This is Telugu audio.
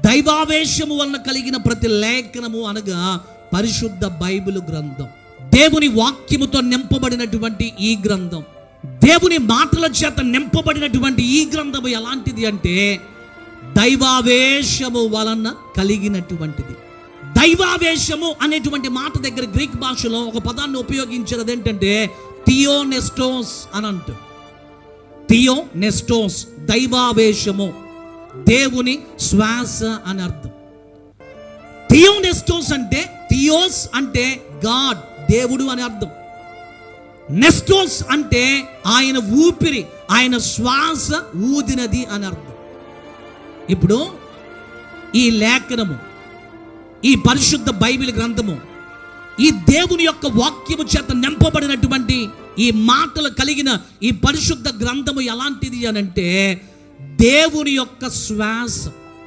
దైవావేశము వలన కలిగిన ప్రతి లేఖనము అనగా పరిశుద్ధ బైబిల్ గ్రంథం. దేవుని వాక్యముతో నింపబడినటువంటి ఈ గ్రంథం, దేవుని మాటల చేత నింపబడినటువంటి ఈ గ్రంథము ఎలాంటిది అంటే దైవావేశము వలన కలిగినటువంటిది. దైవావేశము అనేటువంటి మాట దగ్గర గ్రీక్ భాషలో ఒక పదాన్ని ఉపయోగించినది ఏంటంటే థియోనెస్టోస్ అని అంటూ. థియోనెస్టోస్ దైవావేశము, దేవుని శ్వాస అని అర్థం. థియోనెస్టోస్ అంటే, థియోస్ అంటే గాడ్, దేవుడు అని అర్థం. నెస్టోస్ అంటే ఆయన ఊపిరి, ఆయన శ్వాస ఊదినది అని అర్థం. ఇప్పుడు ఈ లేఖనము, ఈ పరిశుద్ధ బైబిల్ గ్రంథము, ఈ దేవుని యొక్క వాక్యము చేత నింపబడినటువంటి ఈ మాటలు కలిగిన ఈ పరిశుద్ధ గ్రంథము ఎలాంటిది అనంటే దేవుని యొక్క శ్వాస.